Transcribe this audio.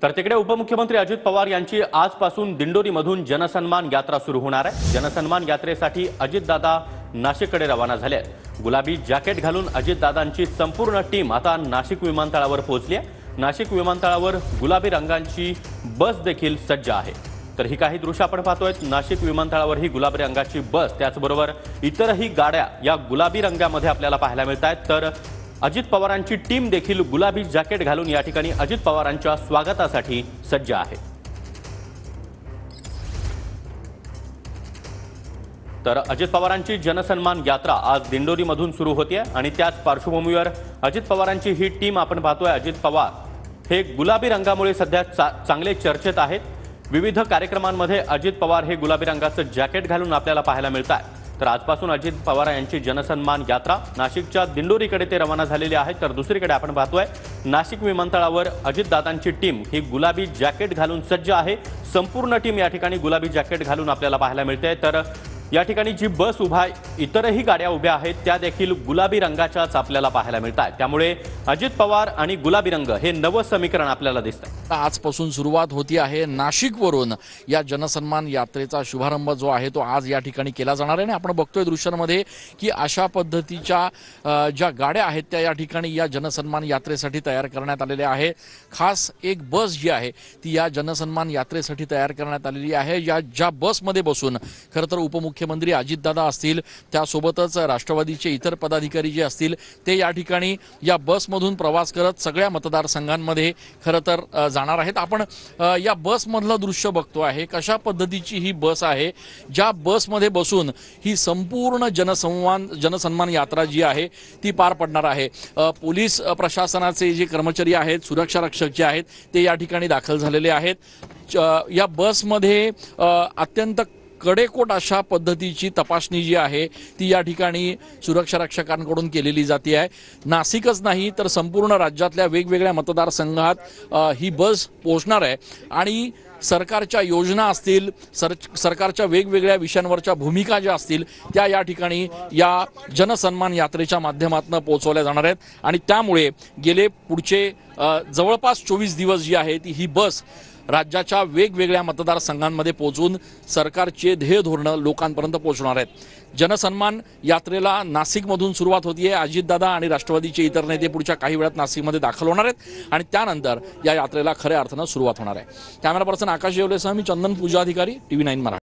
तर तिकडे उपमुख्यमंत्री अजित पवार यांची आजपासून दिंडोरीमधून जनसन्मान यात्रा सुरू होणार आहे। जनसन्मान यात्रेसाठी अजितदादा नाशिककडे रवाना झाले आहेत। गुलाबी जॅकेट घालून अजितदादांची संपूर्ण टीम आता नाशिक विमानतळावर पोहोचली आहे। नाशिक विमानतळावर गुलाबी रंगाची बस देखील सज्ज आहे। तर ही काही दृश्य आपण पाहतोय। नाशिक विमानतळावर ही गुलाबी रंगाची बस, त्याचबरोबर इतरही गाड्या या गुलाबी रंगामध्ये आपल्याला पाहायला मिळतात। तर अजित पवारांची टीम देखील गुलाबी जॅकेट घालून या ठिकाणी अजित पवारांच्या स्वागतासाठी सज्ज आहे। तर अजित पवारांची जनसन्मान यात्रा आज दिंडोरीमधून सुरू होते आणि त्याच पार्श्वभूमीवर अजित पवारांची ही टीम आपण पाहतोय। अजित पवार हे गुलाबी रंगामुळे सध्या चांगले चर्चेत आहेत। विविध कार्यक्रमांमध्ये अजित पवार हे गुलाबी रंगाचं जॅकेट घालून आपल्याला पाहायला मिळतात। तर आजपासून अजित पवार यांची जनसन्मान यात्रा नाशिकच्या दिंडोरीकडे ते रवाना झालेले आहेत। तर दुसरीकडे आपण पाहतोय नाशिक विमानतळावर अजितदादांची टीम ही गुलाबी जॅकेट घालून सज्ज आहे। संपूर्ण टीम या ठिकाणी गुलाबी जॅकेट घालून आपल्याला पाहायला मिळते। तर या ठिकाणी जी बस उभा इतरही गाड्या उभ्या आहेत त्या देखील गुलाबी रंगाच्याच आपल्याला पाहायला मिळतात। त्यामुळे अजित पवार आणि गुलाबी रंग हे नवं समीकरण आपल्याला दिसतं। आजपासून सुरुवात होती आहे। नाशिकवरून या जनसन्मान यात्रेचा शुभारंभ जो आहे तो आज या ठिकाणी केला जाणार आहे। आणि आपण बघतोय दृश्यांमध्ये की अशा पद्धतीच्या ज्या गाड्या आहेत त्या या ठिकाणी या जनसन्मान यात्रेसाठी तयार करण्यात आलेल्या आहे। खास एक बस जी आहे ती या जनसन्मान यात्रेसाठी तयार करण्यात आलेली आहे। या ज्या बसमध्ये बसून खरं तर उपमुख्यमंत्री अजितदादा असतील, त्यासोबतच राष्ट्रवादीचे इतर पदाधिकारी जे असतील ते या ठिकाणी या बसमधून प्रवास करत सगळ्या मतदारसंघांमध्ये खरं तर जाणार आहेत। आपण या बसमधलं दृश्य बघतो आहे कशा पद्धतीची ही बस आहे, ज्या बसमध्ये बसून ही संपूर्ण जनसन्मान यात्रा जी आहे ती पार पडणार आहे। पोलीस प्रशासनाचे जे कर्मचारी आहेत, सुरक्षा रक्षक जे आहेत ते या ठिकाणी दाखल झालेले आहेत। या बसमध्ये अत्यंत कडेकोट अशा पद्धतीची तपासणी जी आहे ती या ठिकाणी सुरक्षा रक्षकांकडून केलेली जाते आहे। नाशिकच नाही तर संपूर्ण राज्यातल्या वेगवेगळ्या मतदारसंघात ही बस पोहोचणार आहे आणि सरकारच्या योजना असतील, सरकारच्या वेगवेगळ्या विषयांवरच्या भूमिका ज्या असतील त्या या ठिकाणी या जनसन्मान यात्रेच्या माध्यमातून पोहोचवल्या जाणार आहेत। आणि त्यामुळे गेले पुढचे जवळपास 24 दिवस जी आहे ती ही बस राज्याच्या वेगवेगळ्या मतदारसंघांमध्ये पोहोचून सरकारचे ध्येय धोरणं लोकांपर्यंत पोहोचणार आहेत। जनसन्मान यात्रेला नाशिकमधून सुरुवात होतीये। अजितदादा आणि राष्ट्रवादीचे इतर नेते पुढच्या काही वेळात नाशिकमध्ये दाखल होणार आहेत आणि त्यानंतर या यात्रेला खऱ्या अर्थानं सुरुवात होणार आहे। कॅमेरा पर्सन आकाश येवलेसह मी चंदन पूजा अधिकारी, TV9 मराठी।